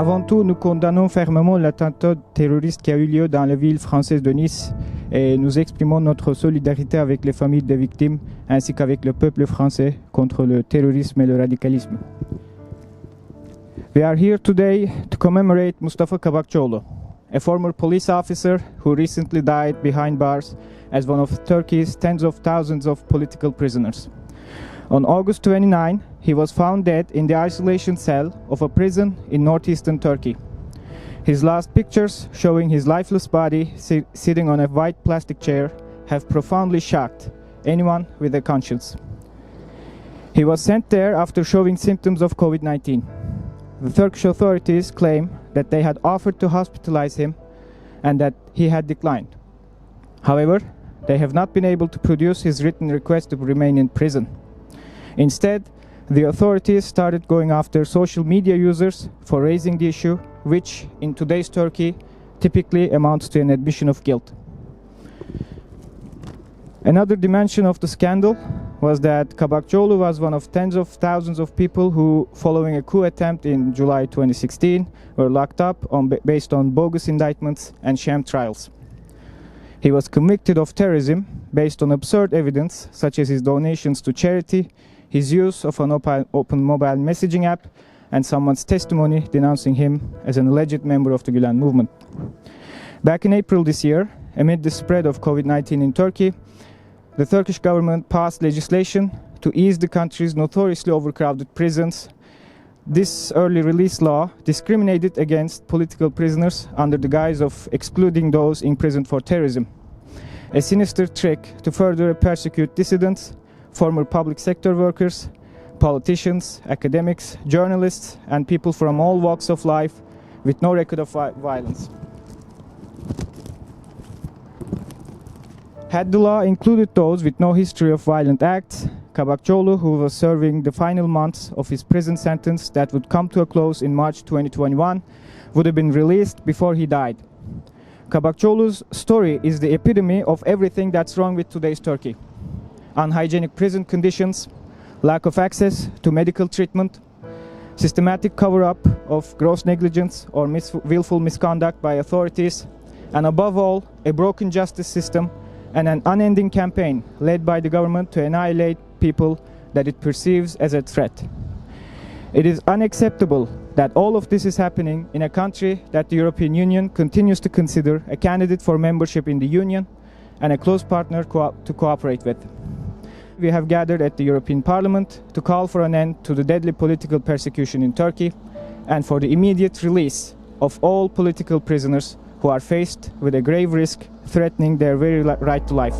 Avant tout, nous condamnons fermement l'attentat terroriste qui a eu lieu dans la ville française de Nice et nous exprimons notre solidarité avec les familles des victimes ainsi qu'avec le peuple français contre le terrorisme et le radicalisme. We are here today to commemorate Mustafa Kabakçıoğlu, a former police officer who recently died behind bars as one of Turkey's tens of thousands of political prisoners. On August 29, he was found dead in the isolation cell of a prison in northeastern Turkey. His last pictures showing his lifeless body sitting on a white plastic chair have profoundly shocked anyone with a conscience. He was sent there after showing symptoms of COVID-19. The Turkish authorities claim that they had offered to hospitalize him and that he had declined. However, they have not been able to produce his written request to remain in prison. Instead, the authorities started going after social media users for raising the issue, which in today's Turkey typically amounts to an admission of guilt. Another dimension of the scandal was that Kabakçıoğlu was one of tens of thousands of people who, following a coup attempt in July 2016, were locked up based on bogus indictments and sham trials. He was convicted of terrorism based on absurd evidence such as his donations to charity, his use of an open mobile messaging app, and someone's testimony denouncing him as an alleged member of the Gülen movement. Back in April this year, amid the spread of COVID-19 in Turkey, the Turkish government passed legislation to ease the country's notoriously overcrowded prisons. This early release law discriminated against political prisoners under the guise of excluding those imprisoned for terrorism, a sinister trick to further persecute dissidents, former public sector workers, politicians, academics, journalists, and people from all walks of life with no record of violence. Had the law included those with no history of violent acts, Kabakçıoğlu, who was serving the final months of his prison sentence that would come to a close in March 2021, would have been released before he died. Kabakçıoğlu's story is the epitome of everything that's wrong with today's Turkey. Unhygienic prison conditions, lack of access to medical treatment, systematic cover-up of gross negligence or willful misconduct by authorities, and above all, a broken justice system and an unending campaign led by the government to annihilate people that it perceives as a threat. It is unacceptable that all of this is happening in a country that the European Union continues to consider a candidate for membership in the Union and a close partner to cooperate with. We have gathered at the European Parliament to call for an end to the deadly political persecution in Turkey and for the immediate release of all political prisoners who are faced with a grave risk threatening their very right to life.